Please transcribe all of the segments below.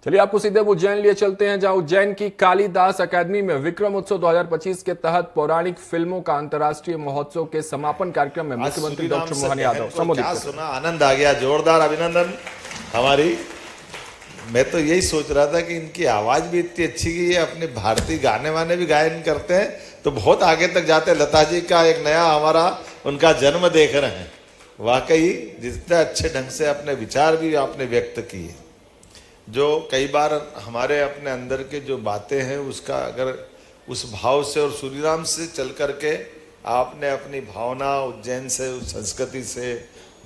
चलिए आपको सीधे उज्जैन लिए चलते हैं, जहां उज्जैन की कालिदास अकादमी में विक्रम उत्सव 2025 के तहत पौराणिक फिल्मों का अंतर्राष्ट्रीय महोत्सव के समापन कार्यक्रम में मुख्यमंत्री डॉक्टर मोहन यादव संबोधित क्या सुना, आनंद आ गया, जोरदार अभिनंदन। हमारी मैं तो यही सोच रहा था कि इनकी आवाज भी इतनी अच्छी कि ये अपने भारतीय गाने वाने भी गायन करते हैं तो बहुत आगे तक जाते हैं। लता जी का एक नया हमारा उनका जन्म देख रहे हैं। वाकई जितने अच्छे ढंग से अपने विचार भी आपने व्यक्त किए, जो कई बार हमारे अपने अंदर के जो बातें हैं उसका अगर उस भाव से और सूरीराम से चल करके आपने अपनी भावना उज्जैन से उस संस्कृति से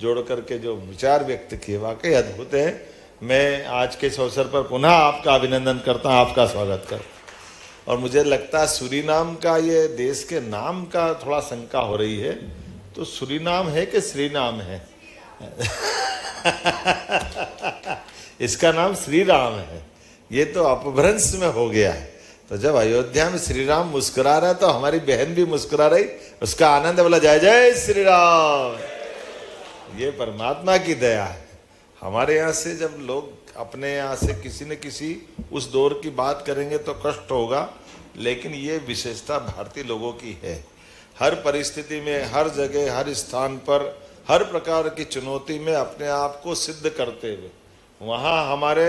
जोड़ करके जो विचार व्यक्त किए, वाकई अद्भुत है। मैं आज के इस अवसर पर पुनः आपका अभिनंदन करता हूँ, आपका स्वागत करता हूँ। और मुझे लगता है सूरीनाम का ये देश के नाम का थोड़ा शंका हो रही है, तो सूरीनाम है कि श्रीनाम है? इसका नाम श्री राम है, ये तो अपभ्रंश में हो गया है। तो जब अयोध्या में श्री राम मुस्कुरा रहा है तो हमारी बहन भी मुस्कुरा रही, उसका आनंद बोला जय जय श्री राम। ये परमात्मा की दया है। हमारे यहाँ से जब लोग अपने यहाँ से किसी न किसी उस दौर की बात करेंगे तो कष्ट होगा, लेकिन ये विशेषता भारतीय लोगों की है। हर परिस्थिति में, हर जगह, हर स्थान पर, हर प्रकार की चुनौती में अपने आप को सिद्ध करते हुए वहाँ हमारे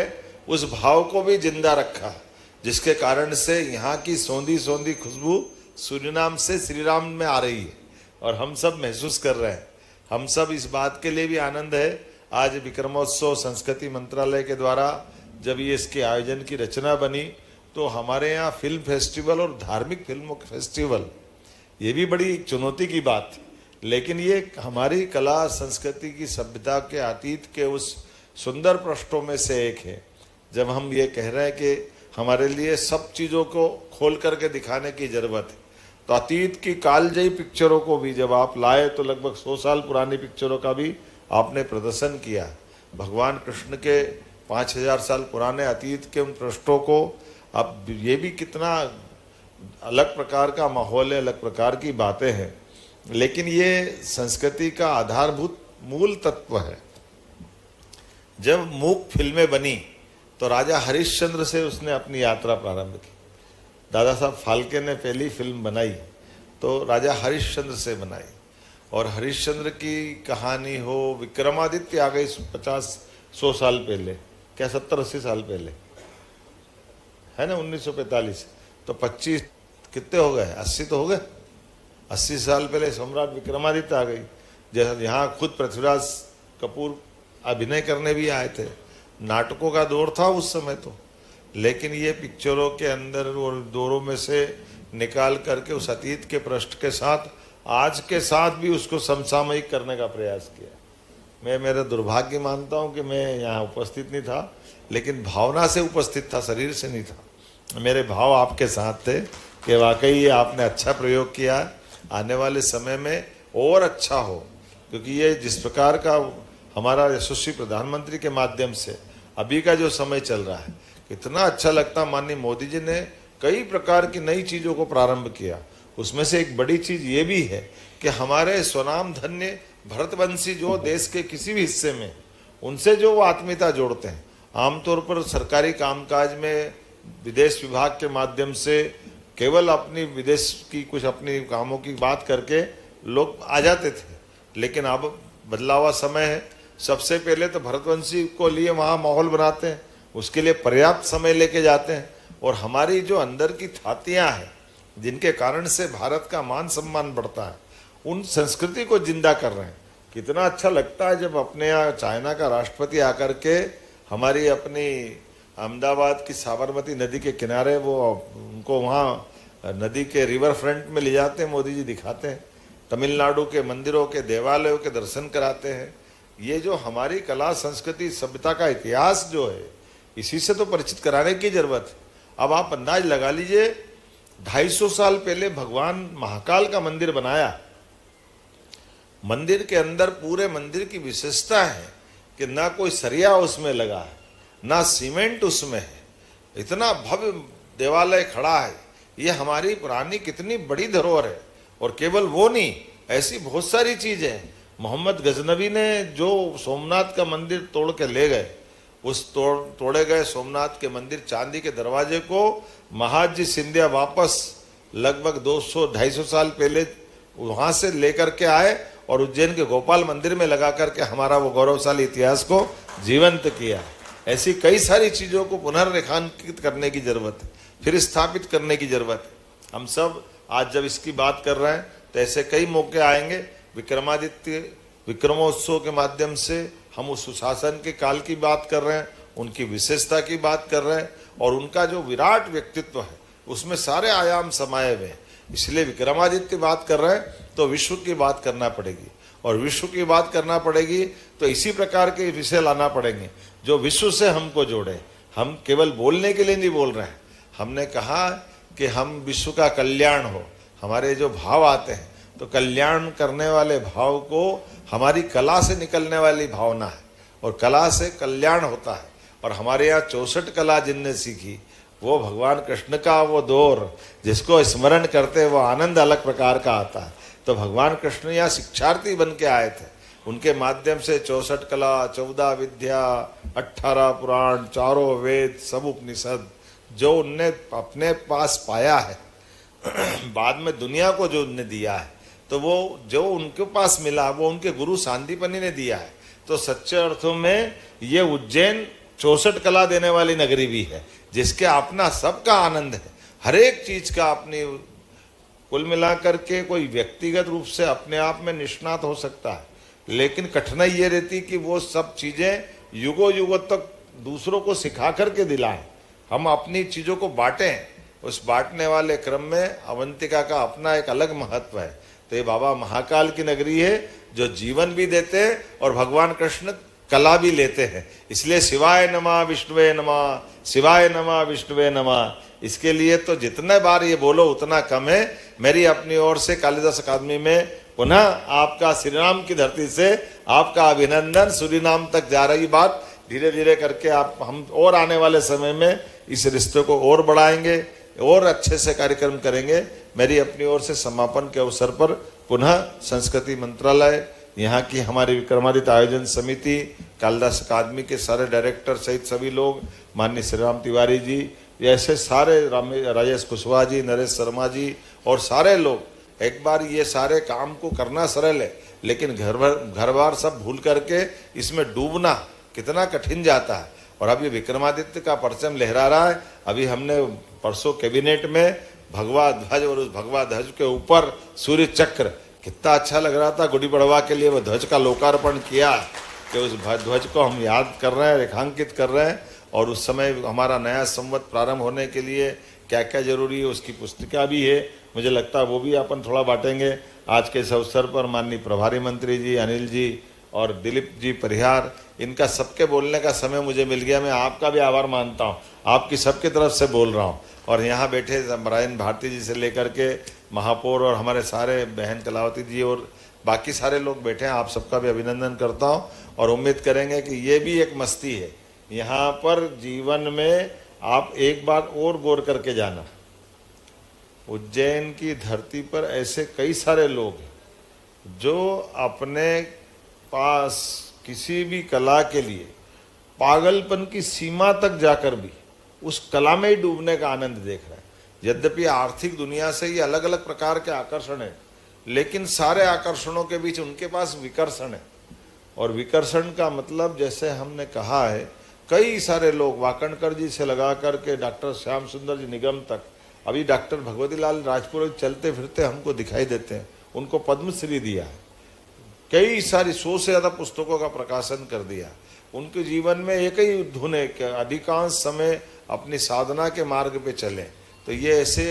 उस भाव को भी जिंदा रखा, जिसके कारण से यहाँ की सौंधी सौंधी खुशबू सूरीनाम से श्री राम में आ रही है और हम सब महसूस कर रहे हैं। हम सब इस बात के लिए भी आनंद है, आज विक्रमोत्सव संस्कृति मंत्रालय के द्वारा जब ये इसके आयोजन की रचना बनी तो हमारे यहाँ फिल्म फेस्टिवल और धार्मिक फिल्मों फेस्टिवल, ये भी बड़ी चुनौती की बात थी, लेकिन ये हमारी कला संस्कृति की सभ्यता के अतीत के उस सुंदर पृष्ठों में से एक है। जब हम ये कह रहे हैं कि हमारे लिए सब चीज़ों को खोल करके दिखाने की ज़रूरत है, तो अतीत की कालजयी पिक्चरों को भी जब आप लाए तो लगभग 100 साल पुरानी पिक्चरों का भी आपने प्रदर्शन किया। भगवान कृष्ण के 5000 साल पुराने अतीत के उन पृष्ठों को, अब ये भी कितना अलग प्रकार का माहौल है, अलग प्रकार की बातें हैं, लेकिन ये संस्कृति का आधारभूत मूल तत्व है। जब मूक फिल्में बनी तो राजा हरिश्चंद्र से उसने अपनी यात्रा प्रारंभ की। दादा साहब फाल्के ने पहली फिल्म बनाई तो राजा हरिश्चंद्र से बनाई, और हरिश्चंद्र की कहानी हो, विक्रमादित्य आ गई 50-100 साल पहले, क्या 70-80 साल पहले है ना, 1945, तो 25 कितने हो गए, 80 तो हो गए। 80 साल पहले सम्राट विक्रमादित्य आ गई। जैसे यहाँ खुद पृथ्वीराज कपूर अभिनय करने भी आए थे, नाटकों का दौर था उस समय तो, लेकिन ये पिक्चरों के अंदर और दौरों में से निकाल करके उस अतीत के पृष्ठ के साथ आज के साथ भी उसको समसामयिक करने का प्रयास किया। मैं मेरा दुर्भाग्य मानता हूँ कि मैं यहाँ उपस्थित नहीं था, लेकिन भावना से उपस्थित था, शरीर से नहीं था। मेरे भाव आपके साथ थे कि वाकई ये आपने अच्छा प्रयोग किया, आने वाले समय में और अच्छा हो, क्योंकि ये जिस प्रकार का हमारा यशस्वी प्रधानमंत्री के माध्यम से अभी का जो समय चल रहा है, कितना अच्छा लगता। माननीय मोदी जी ने कई प्रकार की नई चीज़ों को प्रारंभ किया, उसमें से एक बड़ी चीज़ ये भी है कि हमारे स्वनाम धन्य भरतवंशी जो देश के किसी भी हिस्से में, उनसे जो वो आत्मीयता जोड़ते हैं। आमतौर पर सरकारी कामकाज में विदेश विभाग के माध्यम से केवल अपनी विदेश की कुछ अपनी कामों की बात करके लोग आ जाते थे, लेकिन अब बदला हुआ समय है। सबसे पहले तो भरतवंशी को लिए वहाँ माहौल बनाते हैं, उसके लिए पर्याप्त समय लेके जाते हैं, और हमारी जो अंदर की थातियाँ हैं जिनके कारण से भारत का मान सम्मान बढ़ता है, उन संस्कृति को जिंदा कर रहे हैं। कितना अच्छा लगता है जब अपने यहाँ चाइना का राष्ट्रपति आकर के हमारी अपनी अहमदाबाद की साबरमती नदी के किनारे वो उनको वहाँ नदी के रिवर फ्रंट में ले जाते हैं, मोदी जी दिखाते हैं, तमिलनाडु के मंदिरों के देवालयों के दर्शन कराते हैं। ये जो हमारी कला संस्कृति सभ्यता का इतिहास जो है, इसी से तो परिचित कराने की जरूरत है। अब आप अंदाज लगा लीजिए, 250 साल पहले भगवान महाकाल का मंदिर बनाया। मंदिर के अंदर पूरे मंदिर की विशेषता है कि ना कोई सरिया उसमें लगा है, ना सीमेंट उसमें है, इतना भव्य देवालय खड़ा है। ये हमारी पुरानी कितनी बड़ी धरोहर है। और केवल वो नहीं, ऐसी बहुत सारी चीजें हैं। मोहम्मद गजनवी ने जो सोमनाथ का मंदिर तोड़ के ले गए, उस तोड़े गए सोमनाथ के मंदिर चांदी के दरवाजे को महाजी सिंधिया वापस लगभग 200-250 साल पहले वहां से लेकर के आए और उज्जैन के गोपाल मंदिर में लगा करके हमारा वो गौरवशाली इतिहास को जीवंत किया। ऐसी कई सारी चीजों को पुनर्रेखांकित करने की जरूरत है, फिर स्थापित करने की जरूरत है। हम सब आज जब इसकी बात कर रहे हैं तो ऐसे कई मौके आएंगे। विक्रमादित्य विक्रमोत्सव के माध्यम से हम उस सुशासन के काल की बात कर रहे हैं, उनकी विशेषता की बात कर रहे हैं, और उनका जो विराट व्यक्तित्व है उसमें सारे आयाम समाये हुए हैं। इसलिए विक्रमादित्य बात कर रहे हैं तो विश्व की बात करना पड़ेगी, और विश्व की बात करना पड़ेगी तो इसी प्रकार के विषय लाना पड़ेंगे जो विश्व से हमको जोड़े। हम केवल बोलने के लिए नहीं बोल रहे हैं, हमने कहा कि हम विश्व का कल्याण हो, हमारे जो भाव आते हैं तो कल्याण करने वाले भाव को हमारी कला से निकलने वाली भावना है, और कला से कल्याण होता है। और हमारे यहाँ 64 कला जिनने सीखी वो भगवान कृष्ण का वो दौर जिसको स्मरण करते वो आनंद अलग प्रकार का आता है। तो भगवान कृष्ण यहाँ शिक्षार्थी बन के आए थे, उनके माध्यम से 64 कला, 14 विद्या, 18 पुराण, 4 वेद, सब उपनिषद जो उनने अपने पास पाया है बाद में दुनिया को जो उनने दिया है, तो वो जो उनके पास मिला वो उनके गुरु सांदीपनि ने दिया है। तो सच्चे अर्थों में ये उज्जैन 64 कला देने वाली नगरी भी है, जिसके अपना सबका आनंद है, हर एक चीज का अपनी। कुल मिलाकर के कोई व्यक्तिगत रूप से अपने आप में निष्णात हो सकता है, लेकिन कठिनाई ये रहती कि वो सब चीजें युगों युगों तक दूसरों को सिखा करके दिलाएं। हम अपनी चीजों को बांटें, उस बांटने वाले क्रम में अवंतिका का अपना एक अलग महत्व है। तो ये बाबा महाकाल की नगरी है जो जीवन भी देते हैं और भगवान कृष्ण कला भी लेते हैं। इसलिए शिवाय नमः विष्णुवे नमः, शिवाय नमः विष्णुवे नमः। इसके लिए तो जितने बार ये बोलो उतना कम है। मेरी अपनी ओर से कालिदास अकादमी में पुनः आपका श्री राम की धरती से आपका अभिनंदन। सूरीनाम तक जा रही बात धीरे धीरे करके आप हम और आने वाले समय में इस रिश्ते को और बढ़ाएंगे और अच्छे से कार्यक्रम करेंगे। मेरी अपनी ओर से समापन के अवसर पर पुनः संस्कृति मंत्रालय, यहाँ की हमारी विक्रमादित्य आयोजन समिति, कालिदास अकादमी के सारे डायरेक्टर सहित सभी लोग, माननीय श्री राम तिवारी जी, ऐसे सारे राजेश कुशवाहा जी, नरेश शर्मा जी और सारे लोग, एक बार ये सारे काम को करना सरल है, लेकिन घर बार सब भूल करके इसमें डूबना कितना कठिन जाता है। और अब ये विक्रमादित्य का परचम लहरा रहा है। अभी हमने परसों कैबिनेट में भगवा ध्वज और उस भगवा ध्वज के ऊपर सूर्य चक्र, कितना अच्छा लग रहा था। गुड़ी पड़वा के लिए वो ध्वज का लोकार्पण किया कि उस ध्वज को हम याद कर रहे हैं, रेखांकित कर रहे हैं। और उस समय हमारा नया संवत प्रारंभ होने के लिए क्या क्या जरूरी है उसकी पुस्तिका भी है, मुझे लगता है वो भी अपन थोड़ा बांटेंगे। आज के इस अवसर पर माननीय प्रभारी मंत्री जी अनिल जी और दिलीप जी परिहार, इनका सबके बोलने का समय मुझे मिल गया। मैं आपका भी आभार मानता हूँ, आपकी सबकी तरफ से बोल रहा हूँ। और यहाँ बैठे मरायन भारती जी से लेकर के महापौर और हमारे सारे बहन कलावती जी और बाकी सारे लोग बैठे हैं, आप सबका भी अभिनंदन करता हूँ। और उम्मीद करेंगे कि ये भी एक मस्ती है यहाँ पर जीवन में। आप एक बार और गौर करके जाना, उज्जैन की धरती पर ऐसे कई सारे लोग हैं जो अपने पास किसी भी कला के लिए पागलपन की सीमा तक जाकर भी उस कला में ही डूबने का आनंद देख रहे हैं। यद्यपि आर्थिक दुनिया से ये अलग अलग प्रकार के आकर्षण है, लेकिन सारे आकर्षणों के बीच उनके पास विकर्षण है। और विकर्षण का मतलब, जैसे हमने कहा है, कई सारे लोग वाकणकर जी से लगा करके डॉक्टर श्याम सुंदर जी निगम तक, अभी डॉक्टर भगवती लाल राजपुरोहित चलते फिरते हमको दिखाई देते हैं, उनको पद्मश्री दिया है, कई सारी 100 से ज़्यादा पुस्तकों का प्रकाशन कर दिया। उनके जीवन में एक ही धुन है कि अधिकांश समय अपनी साधना के मार्ग पे चले। तो ये ऐसे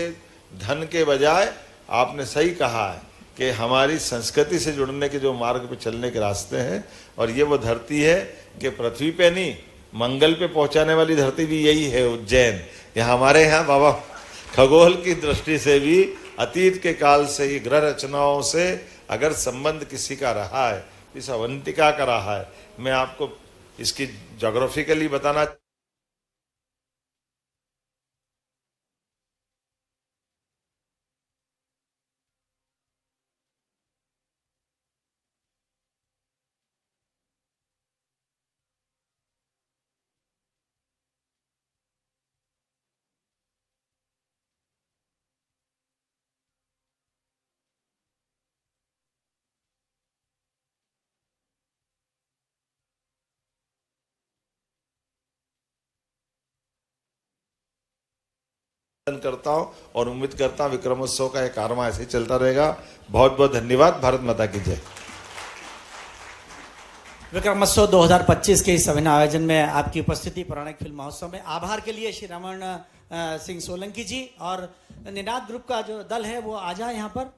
धन के बजाय आपने सही कहा है कि हमारी संस्कृति से जुड़ने के जो मार्ग पे चलने के रास्ते हैं। और ये वो धरती है कि पृथ्वी पे नहीं, मंगल पे पहुंचाने वाली धरती भी यही है उज्जैन। यहाँ हमारे यहाँ बाबा खगोल की दृष्टि से भी अतीत के काल से ये ग्रह रचनाओं से अगर संबंध किसी का रहा है, इस अवंतिका का रहा है। मैं आपको इसकी ज्योग्राफिकली बताना करता हूं और उम्मीद करता हूं विक्रमोत्सव का ये कारवां ऐसे ही चलता रहेगा। बहुत बहुत धन्यवाद। भारत माता की जय। विक्रमोत्सव 2025 के इस अभिनव आयोजन में आपकी उपस्थिति पौराणिक फिल्म महोत्सव में आभार के लिए श्री रमन सिंह सोलंकी जी और निनाद ग्रुप का जो दल है वो आ जाए यहाँ पर।